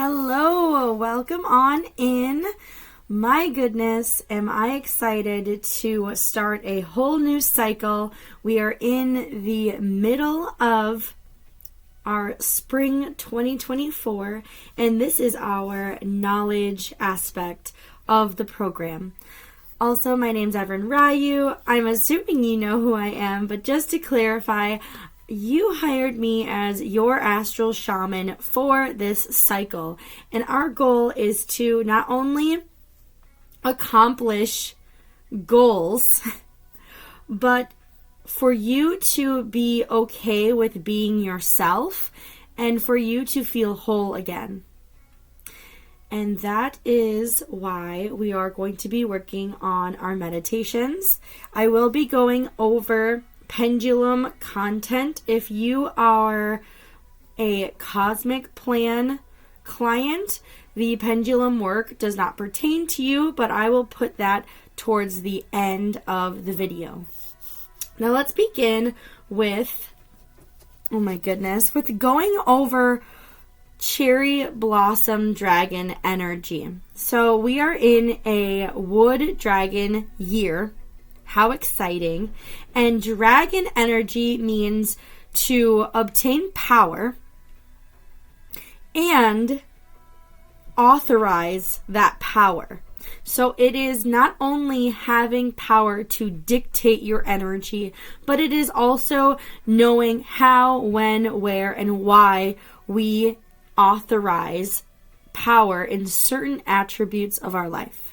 Hello, welcome on in. My goodness, am I excited to start a whole new cycle. We are in the middle of our spring 2024, and this is our knowledge aspect of the program. Also, my name's Evan Ryu. I'm assuming you know who I am, but just to clarify, you hired me as your astral shaman for this cycle. And our goal is to not only accomplish goals, but for you to be okay with being yourself and for you to feel whole again. And that is why we are going to be working on our meditations. I will be going over pendulum content. If you are a cosmic plan client, the pendulum work does not pertain to you, but I will put that towards the end of the video. Now let's begin with, with going over cherry blossom dragon energy. So we are in a wood dragon year. How exciting. And dragon energy means to obtain power and authorize that power. So it is not only having power to dictate your energy, but it is also knowing how, when, where, and why we authorize power in certain attributes of our life.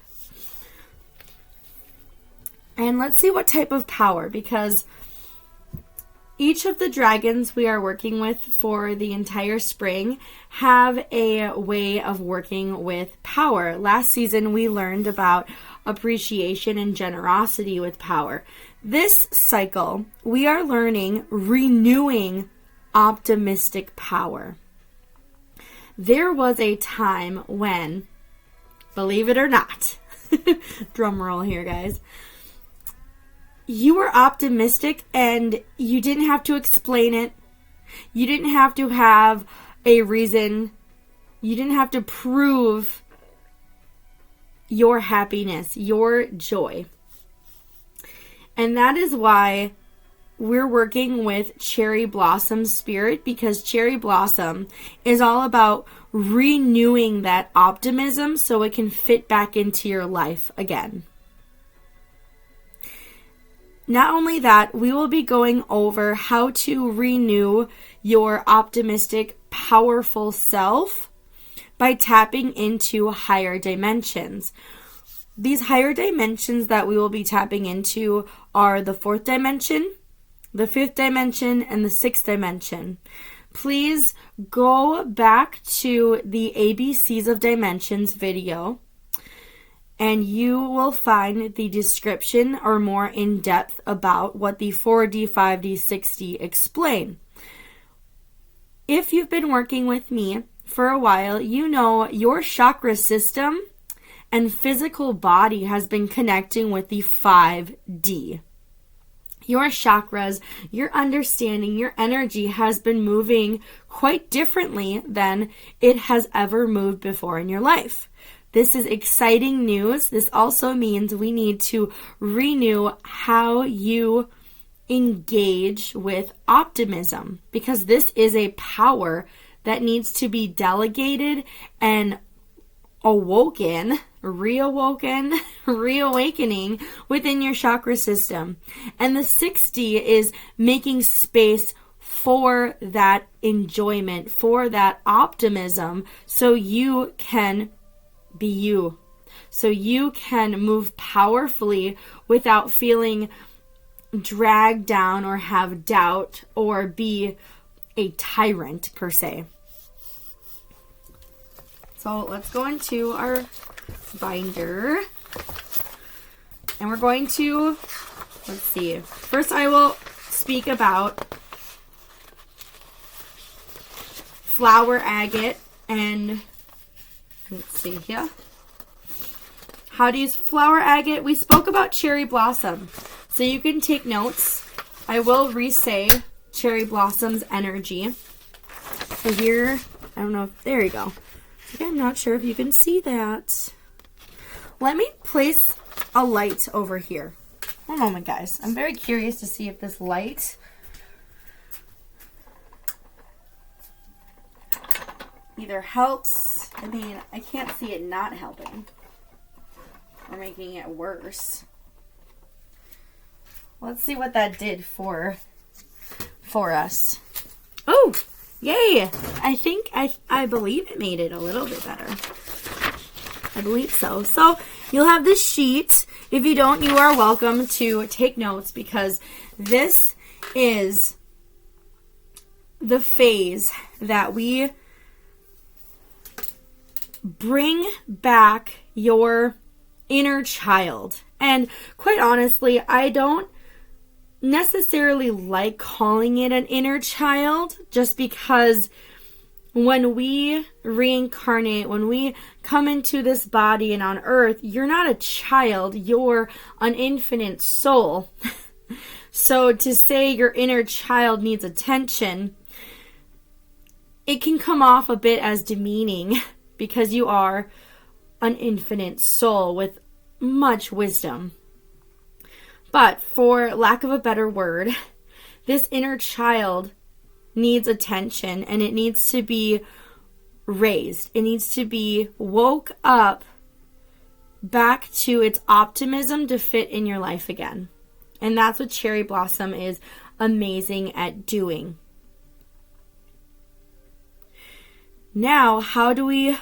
And let's see what type of power, because each of the dragons we are working with for the entire spring have a way of working with power. Last season we learned about appreciation and generosity with power. This cycle we are learning renewing optimistic power. There was a time when, believe it or not, drum roll here guys, you were optimistic and you didn't have to explain it. You didn't have to have a reason. You didn't have to prove your happiness, your joy. And that is why we're working with Cherry Blossom Spirit, because Cherry Blossom is all about renewing that optimism so it can fit back into your life again. Not only that, we will be going over how to renew your optimistic, powerful self by tapping into higher dimensions. These higher dimensions that we will be tapping into are the 4th dimension, the 5th dimension, and the 6th dimension. Please go back to the ABCs of Dimensions video, and you will find the description or more in depth about what the 4D, 5D, 6D explain. If you've been working with me for a while, you know your chakra system and physical body has been connecting with the 5D. Your chakras, your understanding, your energy has been moving quite differently than it has ever moved before in your life. This is exciting news. This also means we need to renew how you engage with optimism, because this is a power that needs to be delegated and reawakening within your chakra system. And the 6D is making space for that enjoyment, for that optimism, so you can be you. So you can move powerfully without feeling dragged down or have doubt or be a tyrant per se. So let's go into our binder. And we're going to, let's see. First I will speak about flower agate and let's see here. How to use flower agate. We spoke about cherry blossom. So you can take notes. I will re-say cherry blossom's energy. So here, I don't know if, there you go. I'm not sure if you can see that. Let me place a light over here. One moment, guys. I'm very curious to see if this light either helps. I mean, I can't see it not helping or making it worse. Let's see what that did for us. Oh, yay! I believe it made it a little bit better. I believe so. So you'll have this sheet. If you don't, you are welcome to take notes, because this is the phase that we bring back your inner child. And quite honestly, I don't necessarily like calling it an inner child, just because when we reincarnate, when we come into this body and on earth, you're not a child, you're an infinite soul. So to say your inner child needs attention, it can come off a bit as demeaning, because you are an infinite soul with much wisdom. But for lack of a better word, this inner child needs attention, and it needs to be raised. It needs to be woke up back to its optimism to fit in your life again. And that's what Cherry Blossom is amazing at doing. Now, how do we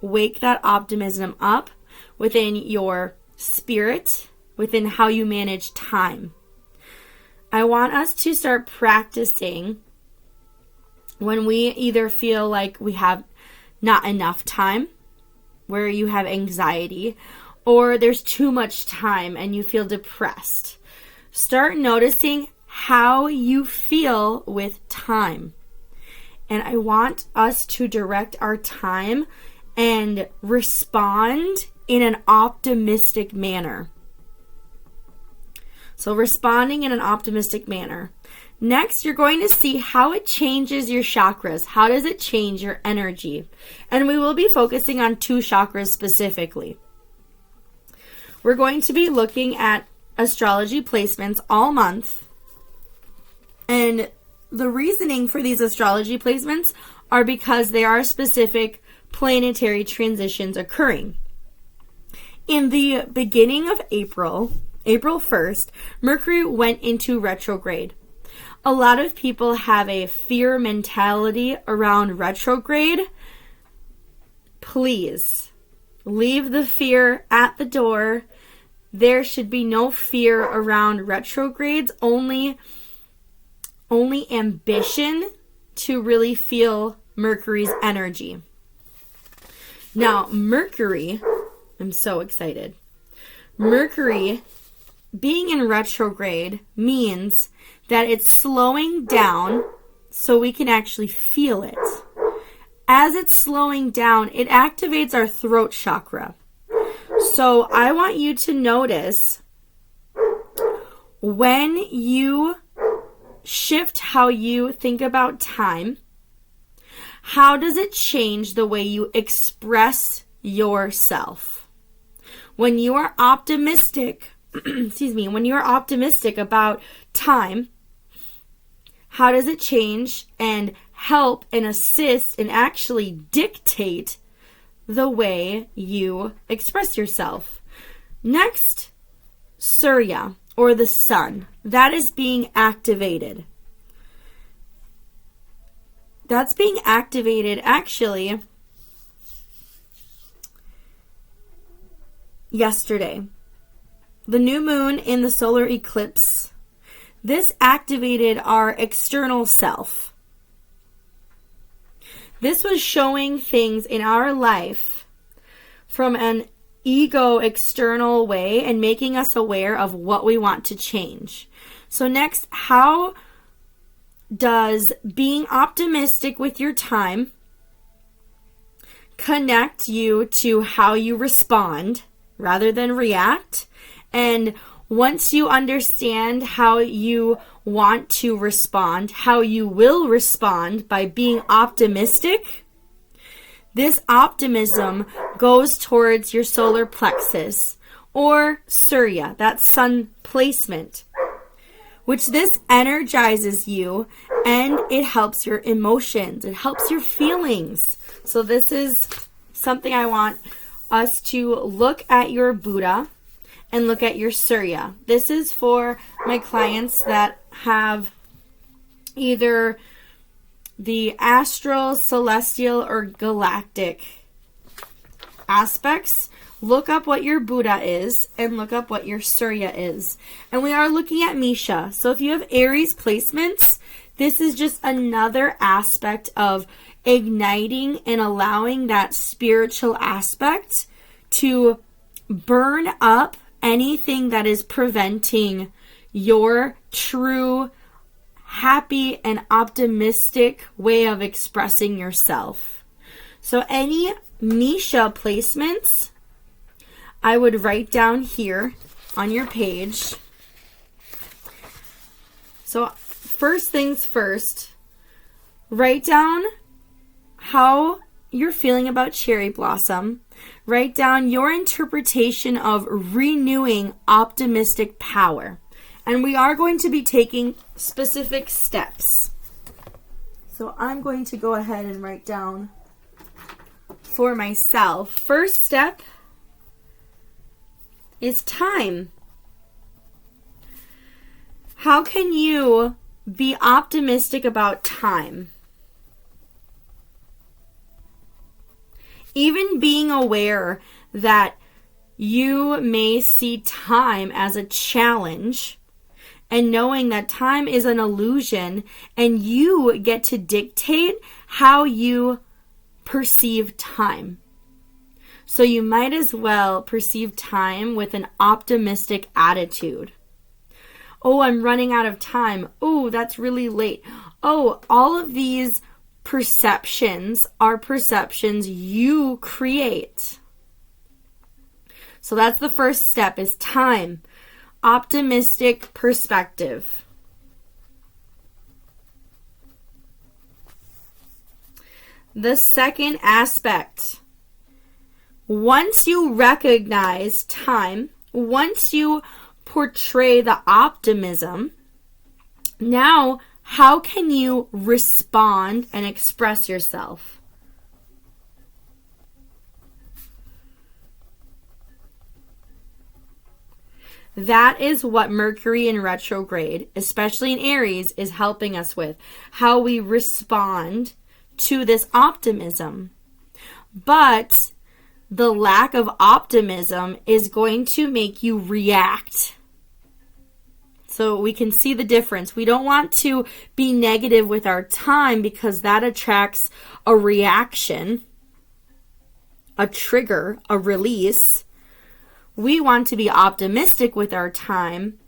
wake that optimism up within your spirit, within how you manage time? I want us to start practicing when we either feel like we have not enough time, where you have anxiety, or there's too much time and you feel depressed. Start noticing how you feel with time. And I want us to direct our time and respond in an optimistic manner. So responding in an optimistic manner. Next, you're going to see how it changes your chakras. How does it change your energy? And we will be focusing on 2 chakras specifically. We're going to be looking at astrology placements all month. And the reasoning for these astrology placements are because there are specific planetary transitions occurring. In the beginning of April 1st, Mercury went into retrograde. A lot of people have a fear mentality around retrograde. Please, leave the fear at the door. There should be no fear around retrogrades, only ambition to really feel Mercury's energy. Now, Mercury, I'm so excited. Mercury being in retrograde means that it's slowing down so we can actually feel it. As it's slowing down, it activates our throat chakra. So I want you to notice when you shift how you think about time, how does it change the way you express yourself? When you are optimistic, when you are optimistic about time, how does it change and help and assist and actually dictate the way you express yourself? Next, Surya, or the sun, that is being activated. That's being activated actually yesterday. The new moon in the solar eclipse, this activated our external self. This was showing things in our life from an ego external way and making us aware of what we want to change. So next, how does being optimistic with your time connect you to how you respond rather than react? And once you understand how you want to respond, how you will respond by being optimistic, This optimism goes towards your solar plexus or Surya, that sun placement, which this energizes you and it helps your emotions. It helps your feelings. So this is something I want us to look at your Buddha and look at your Surya. This is for my clients that have either the astral, celestial, or galactic aspects. Look up what your Buddha is and look up what your Surya is. And we are looking at Misha. So if you have Aries placements, this is just another aspect of igniting and allowing that spiritual aspect to burn up anything that is preventing your true, happy, and optimistic way of expressing yourself. So any Misha placements, I would write down here on your page. So first things first, write down how you're feeling about cherry blossom. Write down your interpretation of renewing optimistic power. And we are going to be taking specific steps. So I'm going to go ahead and write down for myself. First step is time. How can you be optimistic about time? Even being aware that you may see time as a challenge and knowing that time is an illusion and you get to dictate how you perceive time. So you might as well perceive time with an optimistic attitude. Oh, I'm running out of time. Oh, that's really late. Oh, all of these perceptions are perceptions you create. So that's the first step, is time. Optimistic perspective. The second aspect, once you recognize time, once you portray the optimism, now how can you respond and express yourself? That is what Mercury in retrograde, especially in Aries, is helping us with. How we respond to this optimism. But the lack of optimism is going to make you react. So we can see the difference. We don't want to be negative with our time because that attracts a reaction, a trigger, a release. We want to be optimistic with our time,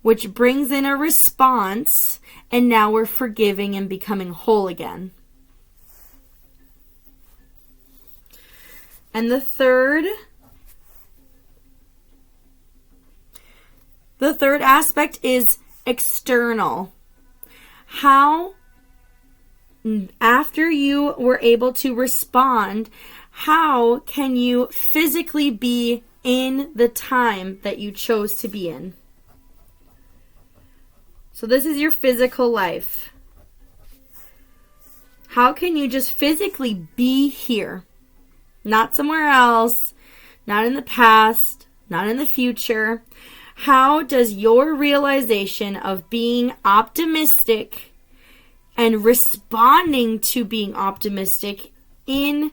which brings in a response, and now we're forgiving and becoming whole again. And the third aspect is external. How, after you were able to respond, how can you physically be in the time that you chose to be in? So this is your physical life. How can you just physically be here? Not somewhere else, not in the past, not in the future. How does your realization of being optimistic and responding to being optimistic in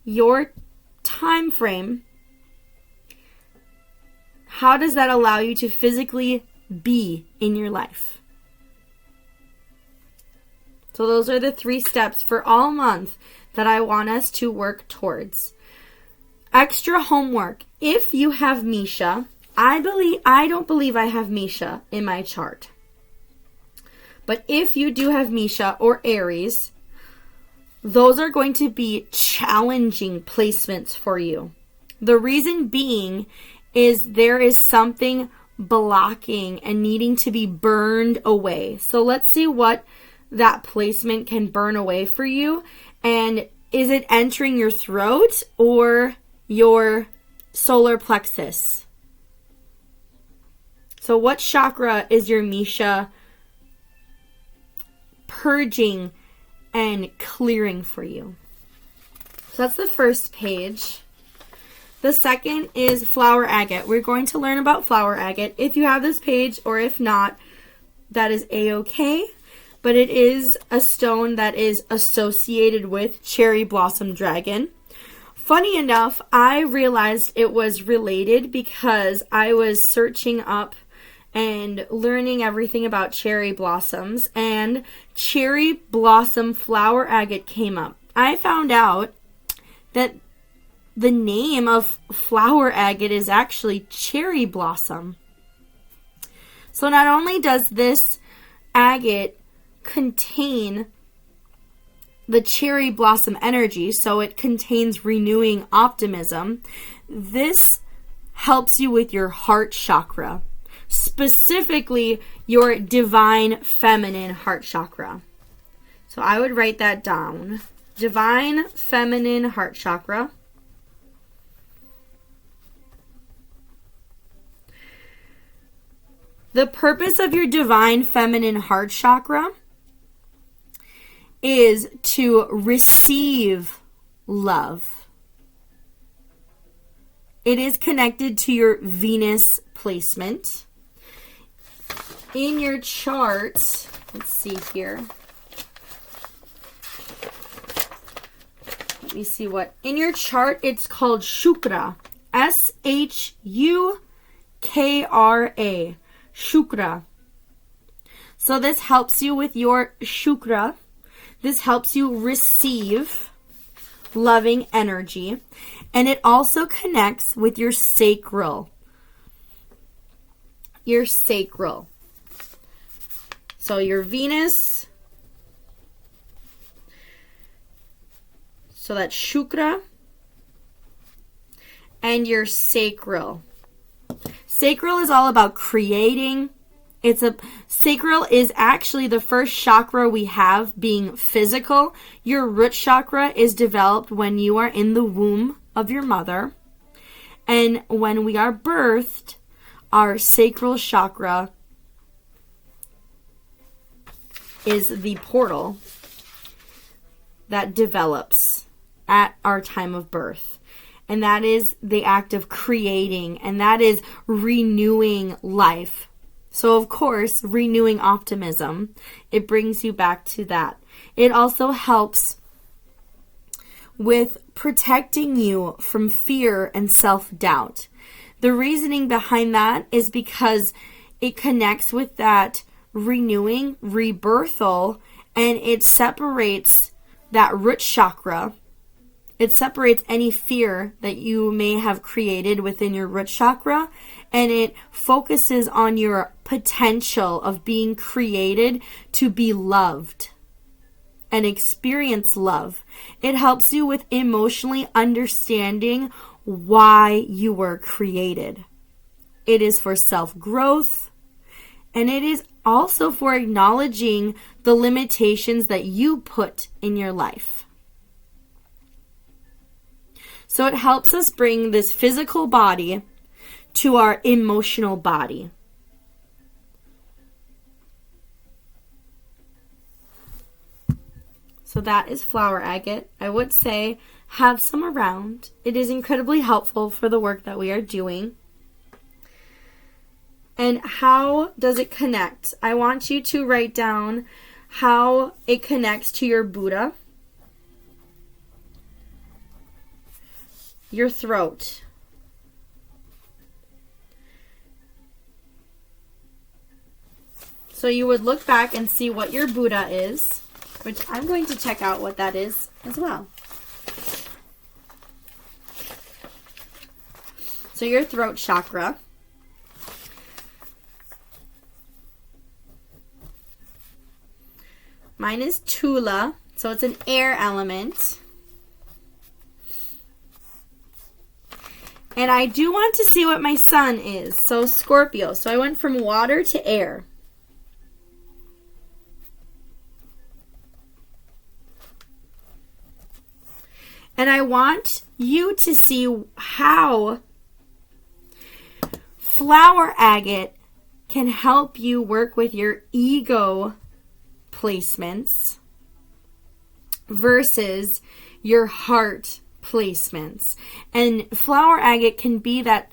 your time frame, how does that allow you to physically be in your life? So those are the 3 steps for all month that I want us to work towards. Extra homework. If you have Misha, I don't believe I have Misha in my chart. But if you do have Misha or Aries, those are going to be challenging placements for you. The reason being is there is something blocking and needing to be burned away. So let's see what that placement can burn away for you. And Is it entering your throat or your solar plexus? So what chakra is your Misha purging and clearing for you? So that's the first page. The second is flower agate. We're going to learn about flower agate. If you have this page or if not, that is a-okay. But it is a stone that is associated with cherry blossom dragon. Funny enough, I realized it was related because I was searching up and learning everything about cherry blossoms, and cherry blossom flower agate came up. I found out that the name of flower agate is actually cherry blossom. So not only does this agate contain the cherry blossom energy, so it contains renewing optimism, this helps you with your heart chakra, specifically your divine feminine heart chakra. So I would write that down. Divine feminine heart chakra. The purpose of your divine feminine heart chakra is to receive love. It is connected to your Venus placement. In your chart, let's see here. Let me see what. In your chart, it's called Shukra. S-H-U-K-R-A. Shukra. So this helps you with your Shukra. This helps you receive loving energy. And it also connects with your sacral. Your sacral. So your Venus, so that's Shukra, and your sacral. Sacral is all about creating. Sacral is actually the first chakra we have being physical. Your root chakra is developed when you are in the womb of your mother. And when we are birthed, our sacral chakra is the portal that develops at our time of birth. And that is the act of creating, and that is renewing life. So, of course, renewing optimism, it brings you back to that. It also helps with protecting you from fear and self-doubt. The reasoning behind that is because it connects with that renewing, rebirthal, and it separates that root chakra. It separates any fear that you may have created within your root chakra, and it focuses on your potential of being created to be loved and experience love. It helps you with emotionally understanding why you were created. It is for self-growth, and it is also for acknowledging the limitations that you put in your life. So it helps us bring this physical body to our emotional body. So that is flower agate. I would say have some around. It is incredibly helpful for the work that we are doing. And how does it connect? I want you to write down how it connects to your Buddha, your throat, so you would look back and see what your Buddha is, which I'm going to check out what that is as well. So your throat chakra. Mine is Tula, so it's an air element. And I do want to see what my sun is. So Scorpio. So I went from water to air. And I want you to see how flower agate can help you work with your ego placements versus your heart placements. And flower agate can be that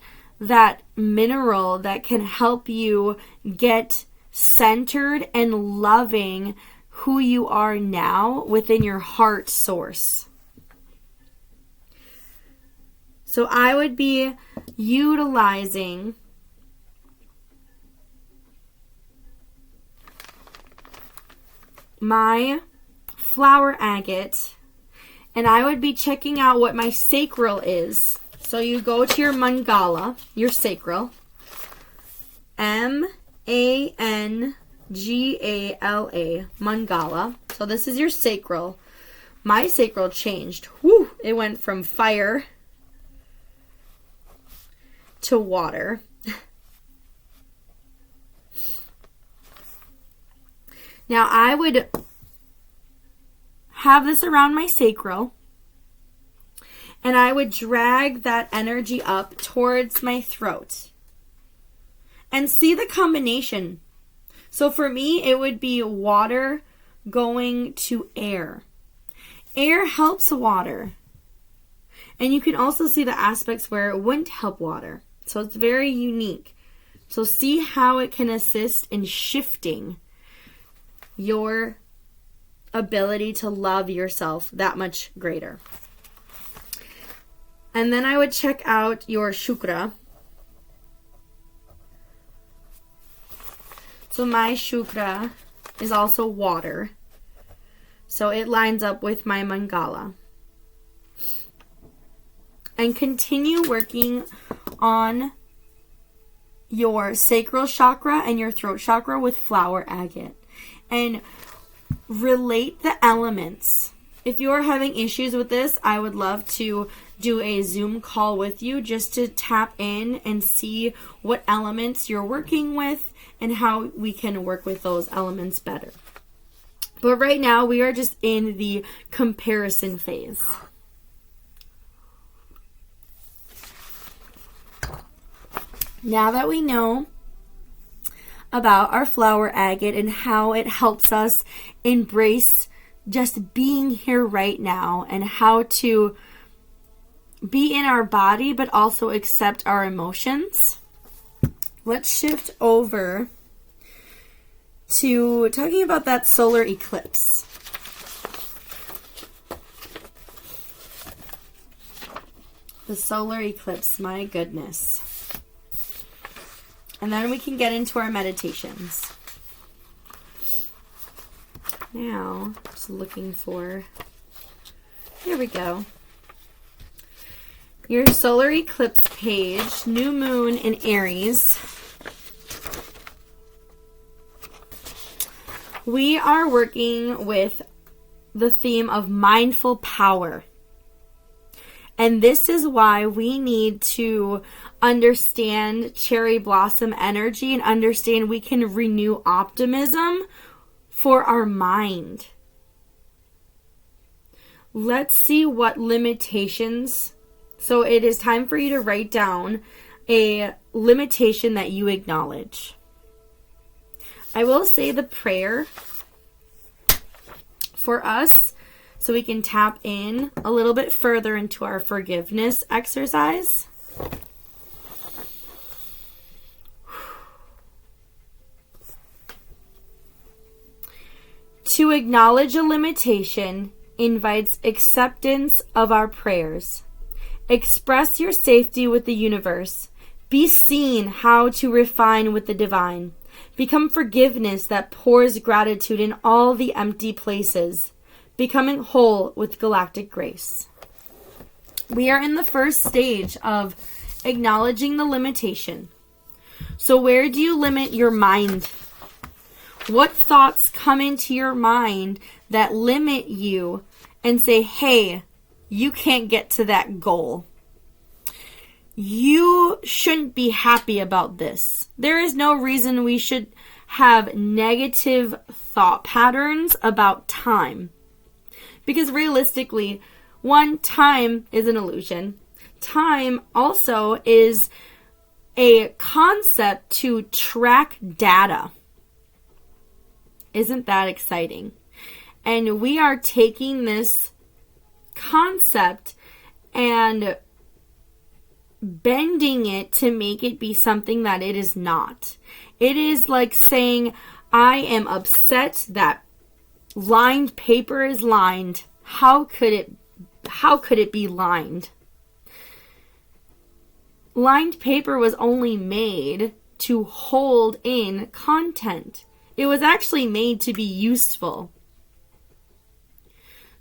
mineral that can help you get centered and loving who you are now within your heart source. So I would be utilizing my flower agate, and I would be checking out what my sacral is. So you go to your mandala, your sacral, Mangala, mandala. So this is your sacral. My sacral changed. Whew, it went from fire to water. Now I would have this around my sacral, and I would drag that energy up towards my throat and see the combination. So for me, it would be water going to air. Air helps water. And you can also see the aspects where it wouldn't help water. So it's very unique. So see how it can assist in shifting your ability to love yourself that much greater. And then I would check out your chakra. So my chakra is also water. So it lines up with my mandala. And continue working on your sacral chakra and your throat chakra with flower agate. And relate the elements. If you're having issues with this, I would love to do a Zoom call with you just to tap in and see what elements you're working with and how we can work with those elements better. But right now, we are just in the comparison phase. Now that we know about our flower agate and how it helps us embrace just being here right now and how to be in our body but also accept our emotions, let's shift over to talking about that solar eclipse. The solar eclipse, my goodness. And then we can get into our meditations. Now, just looking for, here we go. Your solar eclipse page, new moon in Aries. We are working with the theme of mindful power. And this is why we need to understand cherry blossom energy and understand we can renew optimism for our mind. Let's see what limitations. So it is time for you to write down a limitation that you acknowledge. I will say the prayer for us so we can tap in a little bit further into our forgiveness exercise. To acknowledge a limitation invites acceptance of our prayers. Express your safety with the universe. Be seen how to refine with the divine. Become forgiveness that pours gratitude in all the empty places. Becoming whole with galactic grace. We are in the first stage of acknowledging the limitation. So where do you limit your mind? What thoughts come into your mind that limit you and say, hey, you can't get to that goal? You shouldn't be happy about this. There is no reason we should have negative thought patterns about time. Because realistically, One, time is an illusion. Time also is a concept to track data. Isn't that exciting? And we are taking this concept and bending it to make it be something that it is not. It is like saying, I am upset that lined paper is lined. How could it be lined? Lined paper was only made to hold in content. It was actually made to be useful.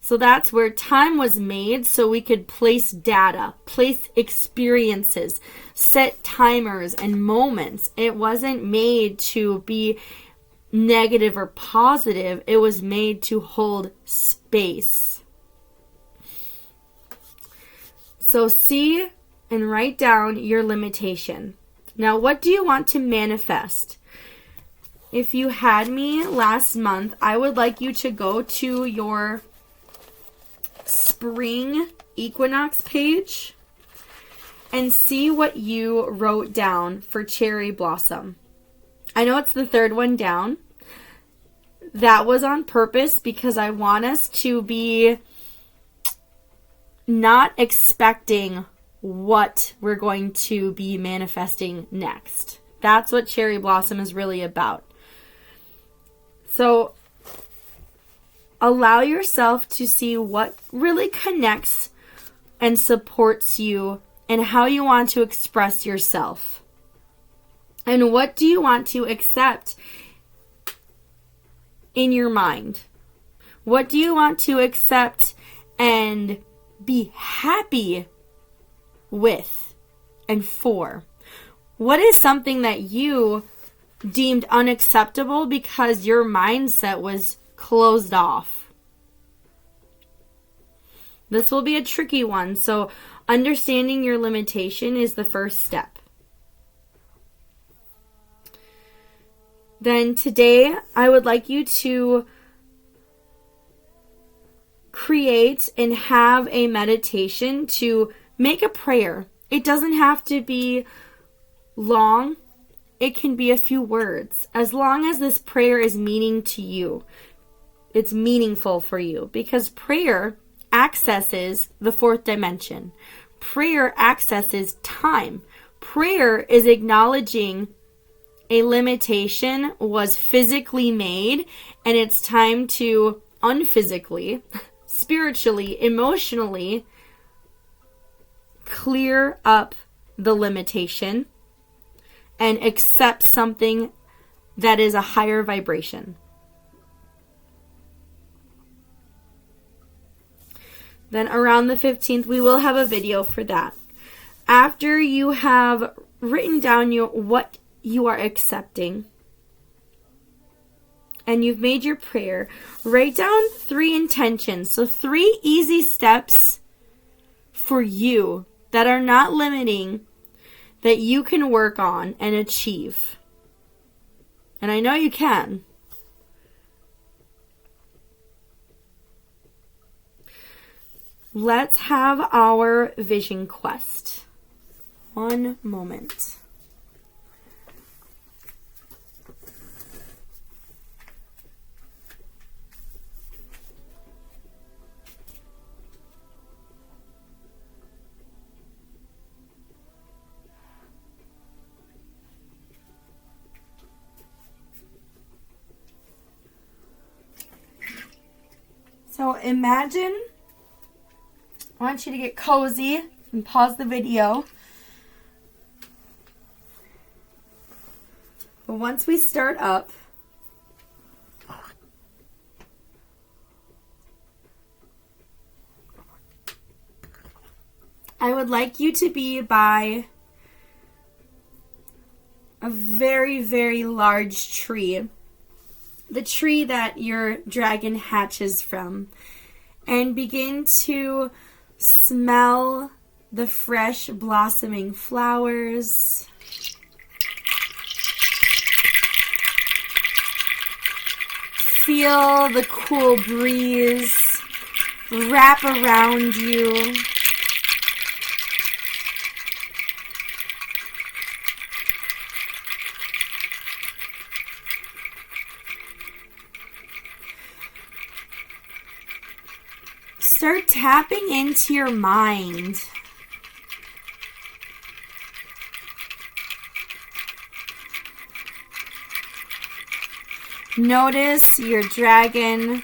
So that's where time was made so we could place data, place experiences, set timers and moments. It wasn't made to be negative or positive. It was made to hold space. So see and write down your limitation. Now, what do you want to manifest? If you had me last month, I would like you to go to your spring equinox page and see what you wrote down for cherry blossom. I know it's the third one down. That was on purpose because I want us to be not expecting what we're going to be manifesting next. That's what cherry blossom is really about. So allow yourself to see what really connects and supports you and how you want to express yourself. And what do you want to accept in your mind? What do you want to accept and be happy with and for? What is something that you deemed unacceptable because your mindset was closed off? This will be a tricky one, so understanding your limitation is the first step. Then today, I would like you to create and have a meditation to make a prayer. It doesn't have to be long. It can be a few words. As long as this prayer is meaning to you, it's meaningful for you, because prayer accesses the fourth dimension. Prayer accesses time. Prayer is acknowledging a limitation was physically made, and it's time to unphysically, spiritually, emotionally clear up the limitation and accept something that is a higher vibration. Then around the 15th, we will have a video for that. After you have written down what you are accepting and you've made your prayer, write down 3 intentions. So 3 easy steps for you that are not limiting, that you can work on and achieve. And I know you can. Let's have our vision quest. One moment. So imagine, I want you to get cozy and pause the video. But once we start up, I would like you to be by a very, very large tree. The tree that your dragon hatches from. And begin to smell the fresh blossoming flowers. Feel the cool breeze. wrap around you. Start tapping into your mind. Notice your dragon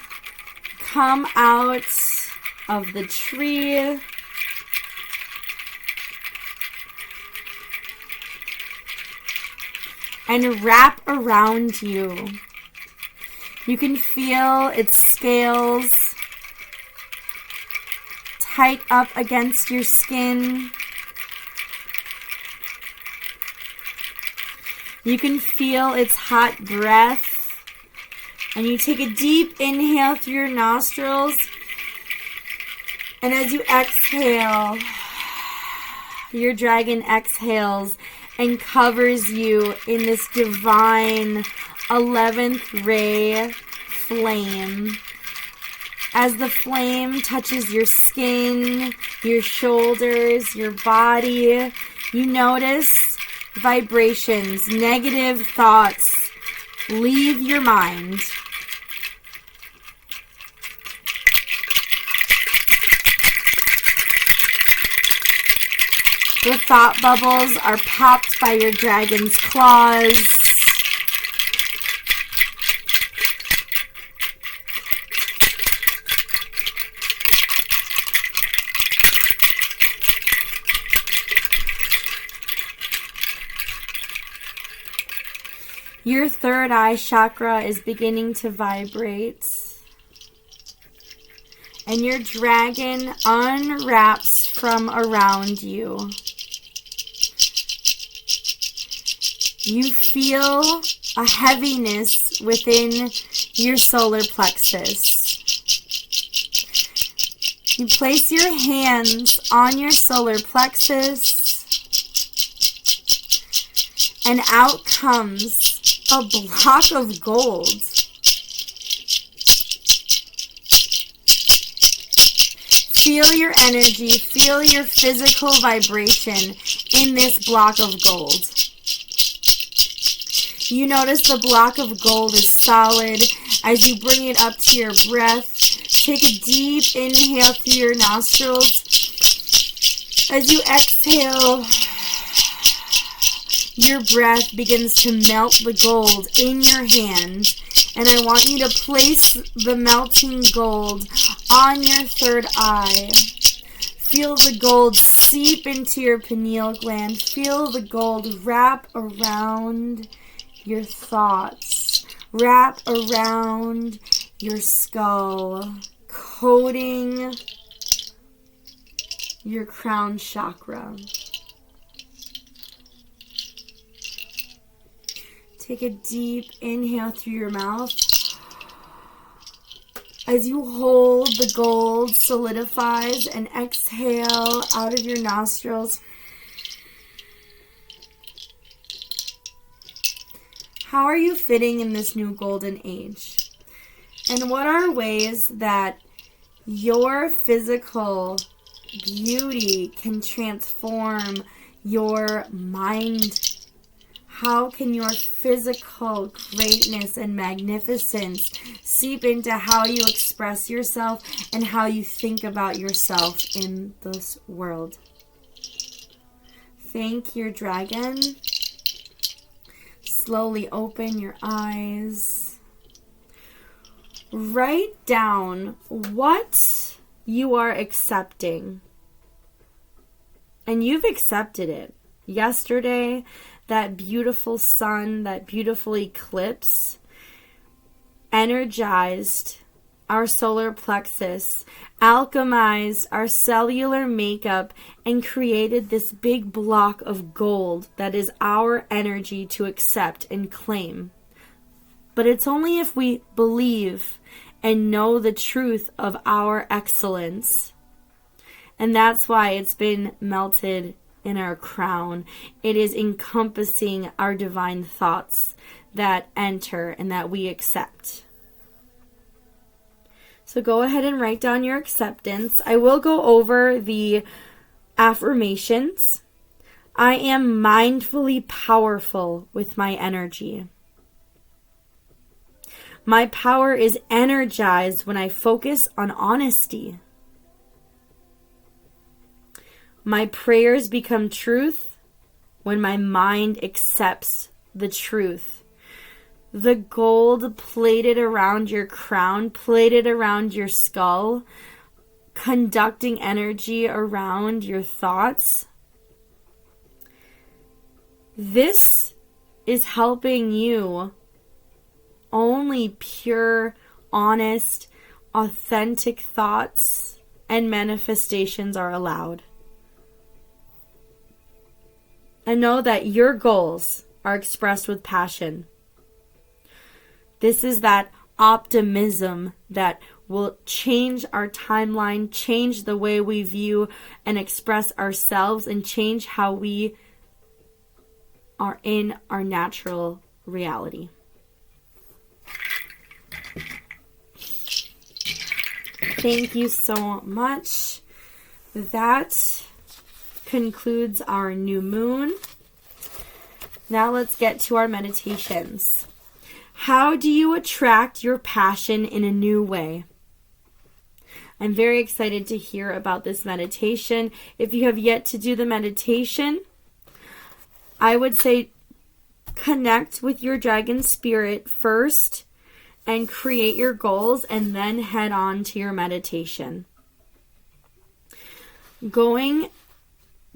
come out of the tree. And wrap around you. You can feel its scales tight up against your skin. You can feel its hot breath. And you take a deep inhale through your nostrils. And as you exhale, your dragon exhales and covers you in this divine 11th ray flame. As the flame touches your skin, your shoulders, your body, you notice vibrations, negative thoughts leave your mind. The thought bubbles are popped by your dragon's claws. Your third eye chakra is beginning to vibrate. And your dragon unwraps from around you. You feel a heaviness within your solar plexus. You place your hands on your solar plexus, and out comes a block of gold. Feel your energy, feel your physical vibration in this block of gold. You notice the block of gold is solid. As you bring it up to your breath, take a deep inhale through your nostrils. As you exhale, your breath begins to melt the gold in your hand. And I want you to place the melting gold on your third eye. Feel the gold seep into your pineal gland. Feel the gold wrap around your thoughts. Wrap around your skull, coating your crown chakra. Take a deep inhale through your mouth. As you hold, the gold solidifies, and exhale out of your nostrils. How are you fitting in this new golden age? And what are ways that your physical beauty can transform your mind? How can your physical greatness and magnificence seep into how you express yourself and how you think about yourself in this world? Thank your dragon. Slowly open your eyes. Write down what you are accepting. And you've accepted it. Yesterday, that beautiful sun, that beautiful eclipse, energized our solar plexus, alchemized our cellular makeup, and created this big block of gold that is our energy to accept and claim. But it's only if we believe and know the truth of our excellence. And that's why it's been melted in our crown. It is encompassing our divine thoughts that enter and that we accept. So go ahead and write down your acceptance. I will go over the affirmations. I am mindfully powerful with my energy. My power is energized when I focus on honesty. My prayers become truth when my mind accepts the truth. The gold plated around your crown, plated around your skull, conducting energy around your thoughts. This is helping you. Only pure, honest, authentic thoughts and manifestations are allowed. And know that your goals are expressed with passion. This is that optimism that will change our timeline, change the way we view and express ourselves, and change how we are in our natural reality. Thank you so much. That concludes our new moon. Now let's get to our meditations. How do you attract your passion in a new way? I'm very excited to hear about this meditation. If you have yet to do the meditation, I would say connect with your dragon spirit first and create your goals, and then head on to your meditation. Going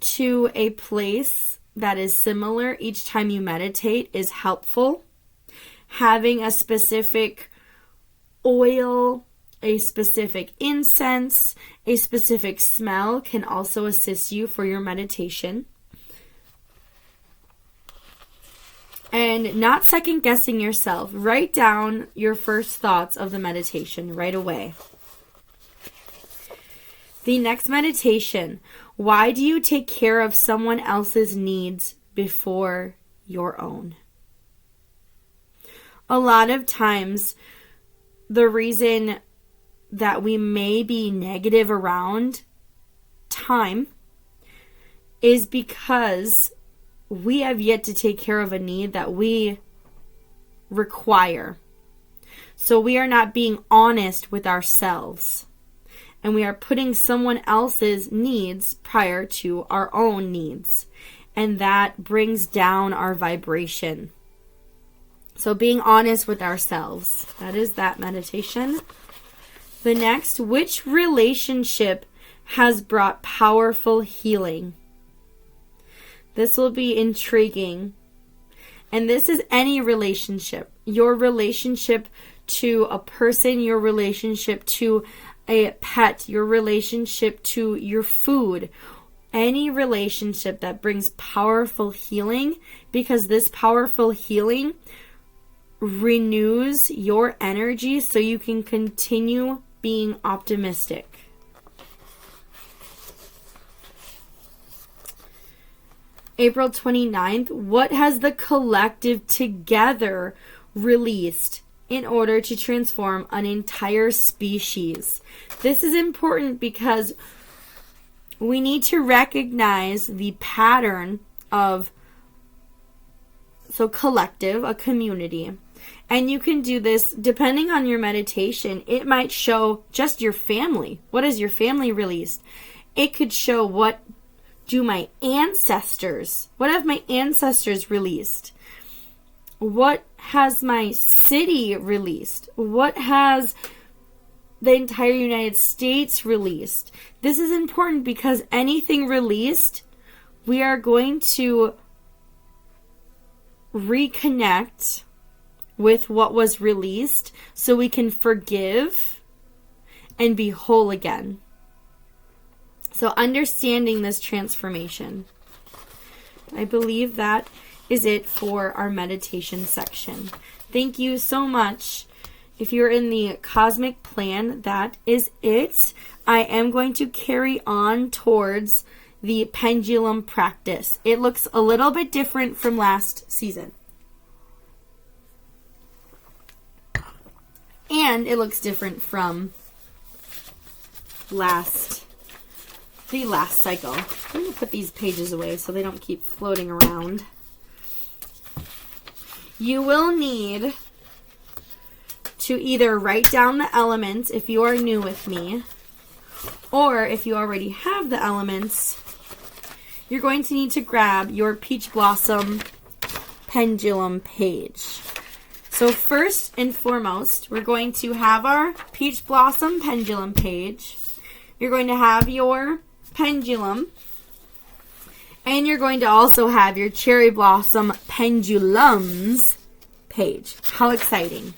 to a place that is similar each time you meditate is helpful. Having a specific oil, a specific incense, a specific smell can also assist you for your meditation. And not second guessing yourself. Write down your first thoughts of the meditation right away. The next meditation. Why do you take care of someone else's needs before your own? A lot of times, the reason that we may be negative around time is because we have yet to take care of a need that we require. So we are not being honest with ourselves. And we are putting someone else's needs prior to our own needs. And that brings down our vibration. So being honest with ourselves. That is that meditation. The next, which relationship has brought powerful healing? This will be intriguing. And this is any relationship. Your relationship to a person, your relationship to a pet, your relationship to your food. Any relationship that brings powerful healing, because this powerful healing renews your energy so you can continue being optimistic. April 29th, what has the collective together released in order to transform an entire species? This is important because we need to recognize the pattern of, so collective, a community. And you can do this depending on your meditation. It might show just your family. What has your family released? It could show what have my ancestors released? What has my city released? What has the entire United States released? This is important because anything released, we are going to reconnect with what was released so we can forgive and be whole again. So understanding this transformation. I believe that is it for our meditation section. Thank you so much. If you're in the cosmic plan, that is it. I am going to carry on towards the pendulum practice. It looks a little bit different from last season. And it looks different from last cycle. I'm going to put these pages away so they don't keep floating around. You will need to either write down the elements if you are new with me, or if you already have the elements, you're going to need to grab your Peach Blossom pendulum page. So first and foremost, we're going to have our Peach Blossom pendulum page. You're going to have your pendulum, and you're going to also have your Cherry Blossom pendulums page. How exciting.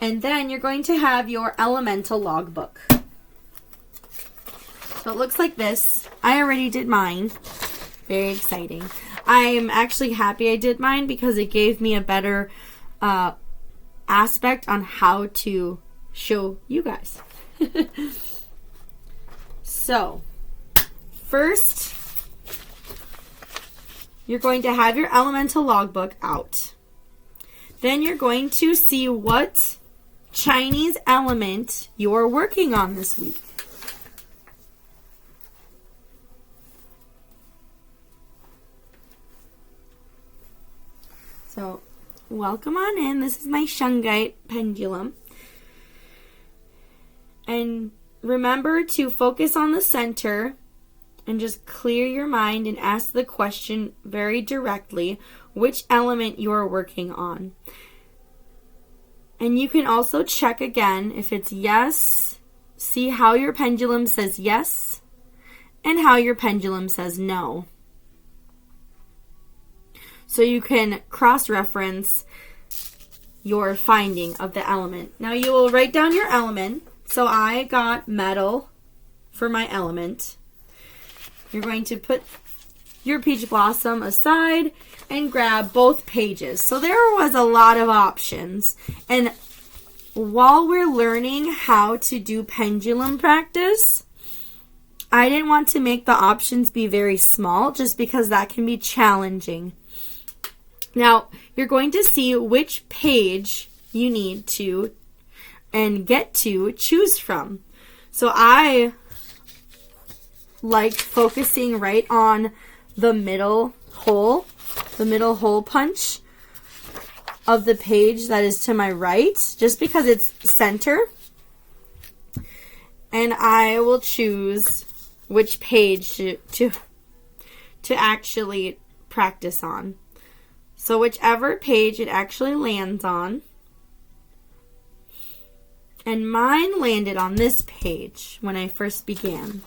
And then you're going to have your elemental logbook. So it looks like this. I already did mine. Very exciting. I am actually happy I did mine because it gave me a better aspect on how to show you guys. So, first, you're going to have your elemental logbook out. Then you're going to see what Chinese element you're working on this week. So, welcome on in. This is my shungite pendulum. And remember to focus on the center and just clear your mind and ask the question very directly which element you're working on. And you can also check again if it's yes. See how your pendulum says yes and how your pendulum says no. So you can cross-reference your finding of the element. Now you will write down your element. So I got metal for my element. You're going to put your Peach Blossom aside and grab both pages. So there was a lot of options. And while we're learning how to do pendulum practice, I didn't want to make the options be very small just because that can be challenging. Now, you're going to see which page you need to and get to choose from. So I like focusing right on the middle hole punch of the page that is to my right, just because it's center. And I will choose which page to actually practice on. So whichever page it actually lands on. And mine landed on this page when I first began.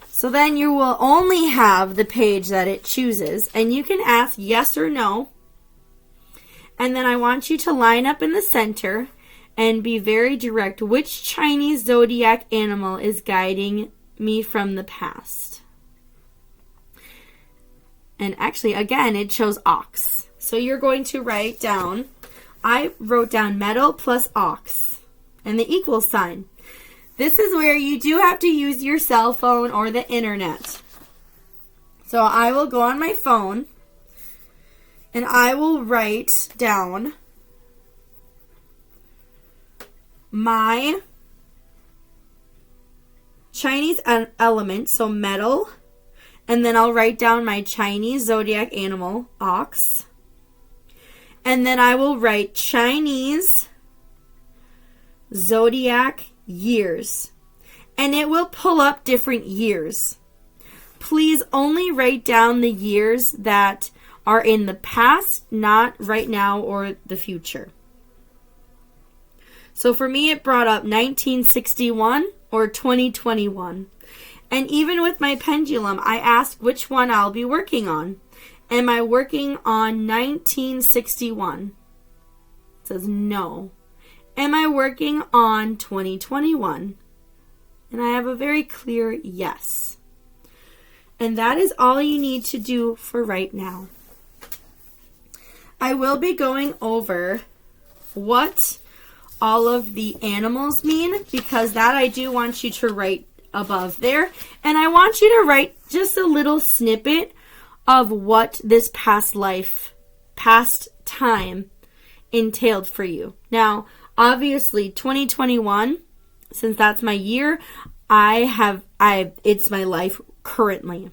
So then you will only have the page that it chooses. And you can ask yes or no. And then I want you to line up in the center and be very direct. Which Chinese zodiac animal is guiding me from the past? And actually, again, it chose ox. So you're going to write down, I wrote down metal plus ox and the equal sign. This is where you do have to use your cell phone or the internet. So I will go on my phone and I will write down my Chinese element, so metal, and then I'll write down my Chinese zodiac animal, ox, and then I will write Chinese zodiac years, and it will pull up different years. Please only write down the years that are in the past, not right now or the future. So for me, it brought up 1961 or 2021. And even with my pendulum, I asked which one I'll be working on. Am I working on 1961? It says no. Am I working on 2021? And I have a very clear yes. And that is all you need to do for right now. I will be going over what all of the animals mean, because that I do want you to write above there. And I want you to write just a little snippet of what this past time entailed for you. Now, Obviously, 2021, since that's my year, it's my life currently.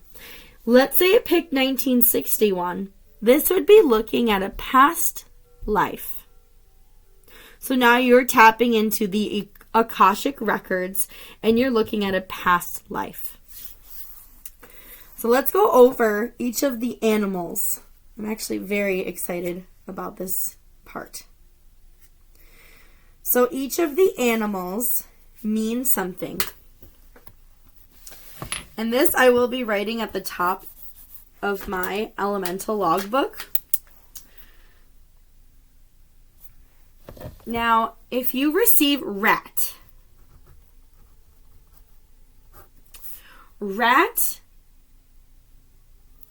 Let's say it picked 1961. This would be looking at a past life. So now you're tapping into the Akashic records and you're looking at a past life. So let's go over each of the animals. I'm actually very excited about this part. So each of the animals mean something. And this I will be writing at the top of my elemental logbook. Now, if you receive rat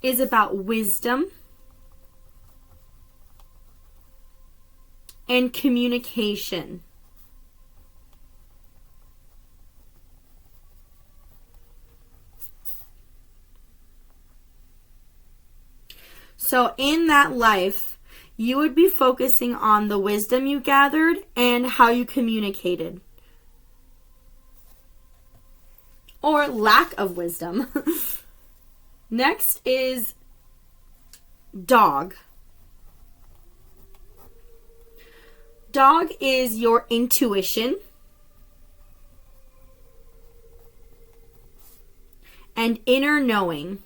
is about wisdom and communication. So in that life, you would be focusing on the wisdom you gathered and how you communicated. Or lack of wisdom. Next is dog. Dog is your intuition and inner knowing.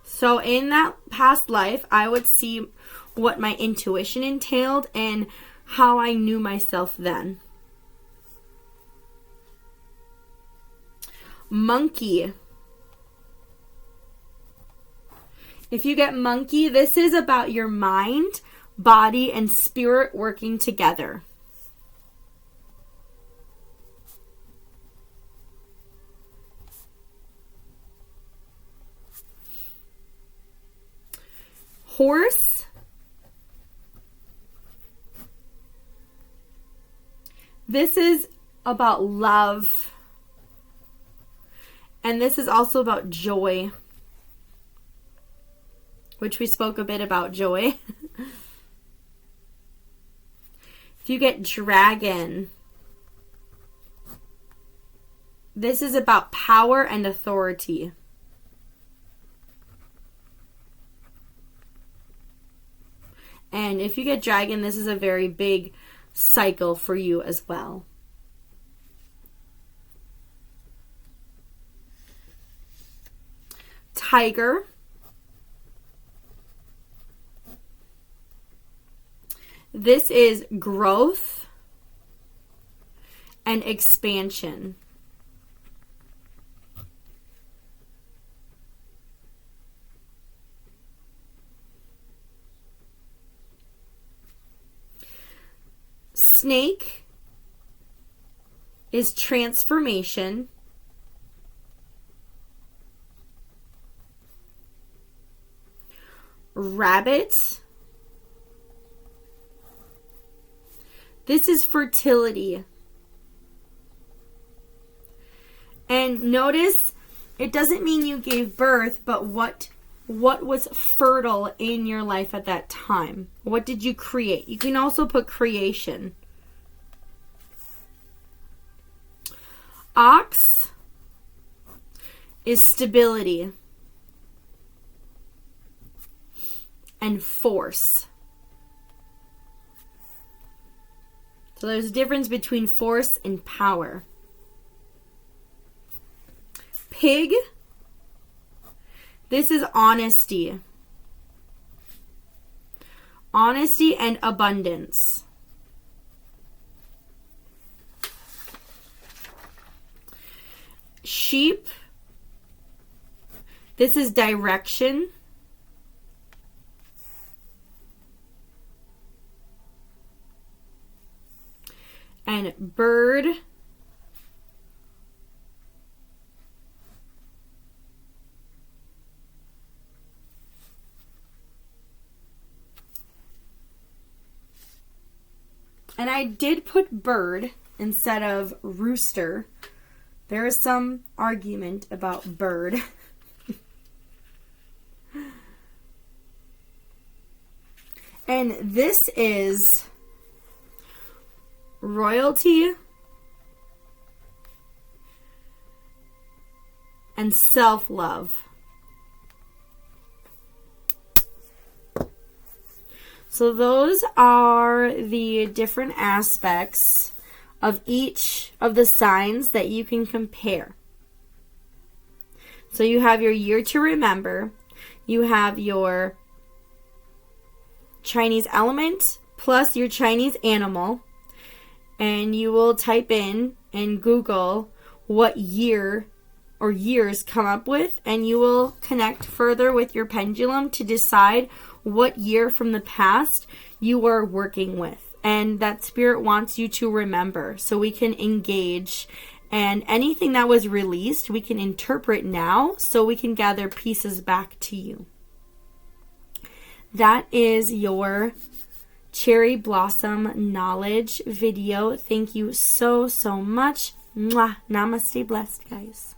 So in that past life, I would see what my intuition entailed and how I knew myself then. Monkey. If you get monkey, this is about your mind, body, and spirit working together. Horse. This is about love. And this is also about joy, which we spoke a bit about joy. If you get dragon, this is about power and authority. And if you get dragon, this is a very big cycle for you as well. Tiger. This is growth and expansion. Snake is transformation. Rabbit. This is fertility. And notice, it doesn't mean you gave birth, but what was fertile in your life at that time? What did you create? You can also put creation. Ox is stability and force. So there's a difference between force and power. Pig, this is honesty. Honesty and abundance. Sheep, this is direction. And bird, and I did put bird instead of rooster. There is some argument about bird. And this is royalty and self-love. So those are the different aspects of each of the signs that you can compare. So you have your year to remember, you have your Chinese element plus your Chinese animal, and you will type in and Google what year or years come up with, and you will connect further with your pendulum to decide what year from the past you are working with, and that spirit wants you to remember so we can engage, and anything that was released we can interpret now so we can gather pieces back to you. That is your cherry blossom knowledge video. Thank you so much. Mwah. Namaste, blessed guys.